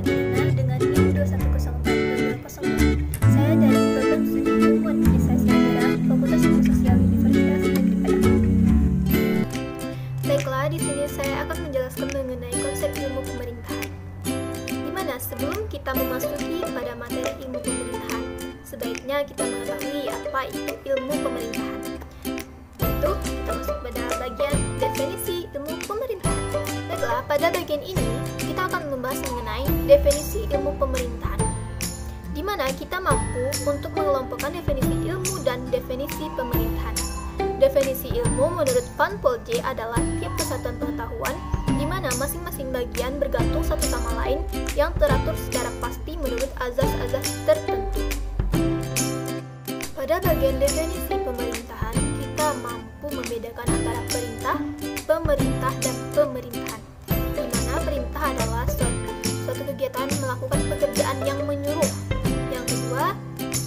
Irina dengan NIM 2104202. Saya dari Program Studi Ilmu Administrasi Negara, Fakultas Ilmu Sosial Universitas Negeri Padang. Baiklah, di sini saya akan menjelaskan mengenai konsep ilmu pemerintahan. Di mana sebelum kita memasuki pada materi ilmu pemerintahan, sebaiknya kita mengetahui apa itu ilmu pemerintahan. Itu kita masuk pada bagian definisi ilmu pemerintahan. Baiklah, pada bagian ini kita akan membahas mengenai definisi ilmu pemerintahan, di mana kita mampu untuk mengelompokkan definisi ilmu dan definisi pemerintahan. Definisi ilmu menurut Van Paul J adalah tiap kesatuan pengetahuan di mana masing-masing bagian bergantung satu sama lain yang teratur secara pasti menurut azas-azas tertentu. Pada bagian definisi pemerintahan, kita mampu membedakan antara perintah, pemerintah, dan pemerintahan, di mana perintah adalah suatu kegiatan melakukan pekerjaan yang menyuruh. Yang kedua,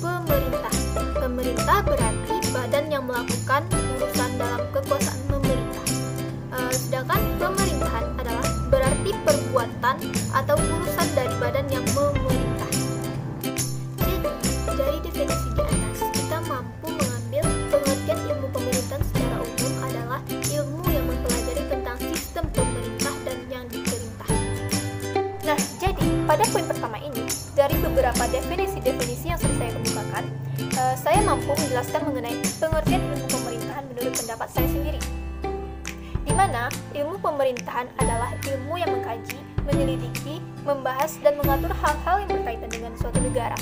pemerintah. Pemerintah berarti badan yang melakukan urusan dalam kekuasaan pemerintah. Sedangkan pemerintahan adalah berarti perbuatan atau urusan dari badan yang memerintah. Jadi, dari definisi di atas, kita mampu mengambil pengertian ilmu pemerintahan secara umum adalah ilmu yang mempelajari tentang sistem pemerintah dan yang diperintah. Nah, jadi pada poin pertama ini, dari beberapa definisi-definisi yang sudah saya kemukakan, saya mampu menjelaskan mengenai pengertian ilmu pemerintahan menurut pendapat saya sendiri, di mana ilmu pemerintahan adalah ilmu yang mengkaji, menyelidiki, membahas, dan mengatur hal-hal yang berkaitan dengan suatu negara,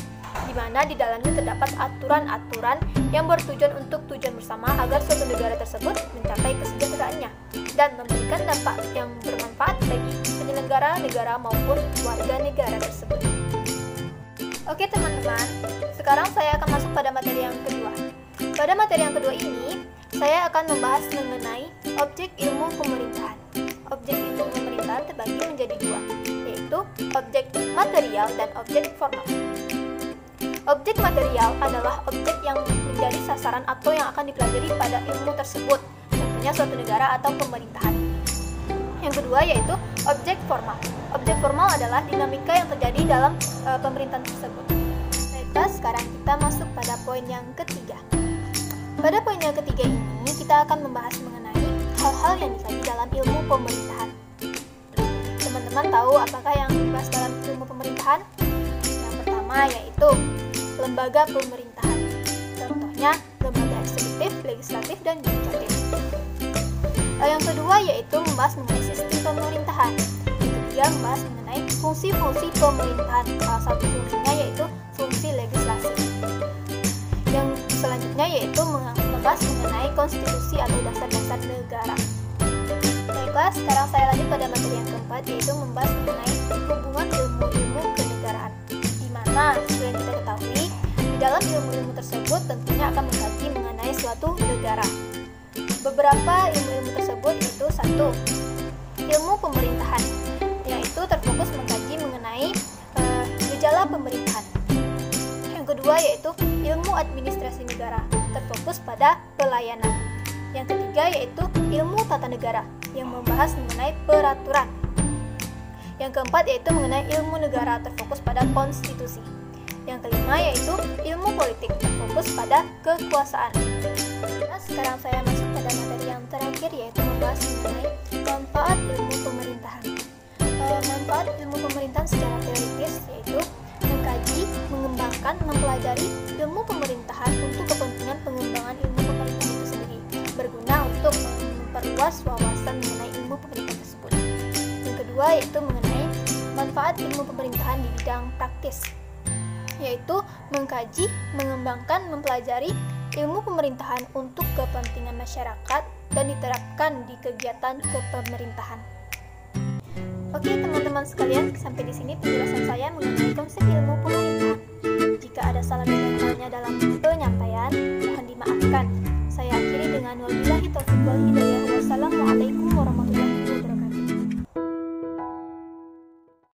di mana di dalamnya terdapat aturan-aturan yang bertujuan untuk tujuan bersama agar suatu negara tersebut mencapai kesejahteraannya dan memberikan dampak yang bermanfaat bagi penyelenggara negara maupun warga negara tersebut. Oke teman-teman, sekarang saya akan masuk pada materi yang kedua. Pada materi yang kedua ini, saya akan membahas mengenai objek ilmu pemerintahan. Objek ilmu pemerintahan terbagi menjadi dua, yaitu objek material dan objek formal. Objek material adalah objek yang menjadi sasaran atau yang akan dipelajari pada ilmu tersebut, tentunya suatu negara atau pemerintahan. Yang kedua yaitu objek formal. Objek formal adalah dinamika yang terjadi dalam pemerintahan tersebut. Baiklah, sekarang kita masuk pada poin yang ketiga. Pada poin yang ketiga ini, kita akan membahas mengenai hal-hal yang dikaji dalam ilmu pemerintahan. Teman-teman tahu apakah yang dibahas dalam ilmu pemerintahan? Yang pertama yaitu lembaga pemerintahan. Contohnya, lembaga eksekutif, legislatif, dan yudikatif. Yang kedua yaitu membahas mengenai sistem pemerintahan. Yang ketiga membahas mengenai fungsi-fungsi pemerintahan. Salah satu fungsinya yaitu fungsi legislasi. Yang selanjutnya yaitu membahas mengenai konstitusi atau dasar-dasar negara. Baiklah, sekarang saya lanjut pada materi yang keempat, yaitu membahas mengenai hubungan ilmu-ilmu kenegaraan. Di mana, seperti yang kita ketahui, di dalam ilmu-ilmu tersebut tentunya akan mengkaji mengenai suatu negara. Beberapa ilmu-ilmu tersebut itu satu, ilmu pemerintahan, yaitu terfokus mengkaji mengenai gejala pemerintahan. Yang kedua yaitu ilmu administrasi negara, terfokus pada pelayanan. Yang ketiga yaitu ilmu tata negara, yang membahas mengenai peraturan. Yang keempat yaitu mengenai ilmu negara, terfokus pada konstitusi. Yang kelima yaitu ilmu politik, terfokus pada kekuasaan. Nah, sekarang saya masuk pada materi yang terakhir, yaitu membahas mengenai manfaat ilmu pemerintahan. Manfaat ilmu pemerintahan secara teoritis yaitu mengkaji, mengembangkan, mempelajari ilmu pemerintahan untuk kepentingan pengembangan ilmu pemerintahan itu sendiri, berguna untuk memperluas wawasan mengenai ilmu pemerintahan tersebut. Yang kedua yaitu mengenai manfaat ilmu pemerintahan di bidang praktis, yaitu mengkaji, mengembangkan, mempelajari ilmu pemerintahan untuk kepentingan masyarakat dan diterapkan di kegiatan kepemerintahan. Oke teman-teman sekalian, sampai di sini penjelasan saya mengenai konsep ilmu pemerintahan. Jika ada salah dan halnya dalam penyampaian, mohon dimaafkan. Saya akhiri dengan wabillahi taufiq wal hidayah. Wassalamualaikum warahmatullahi wabarakatuh.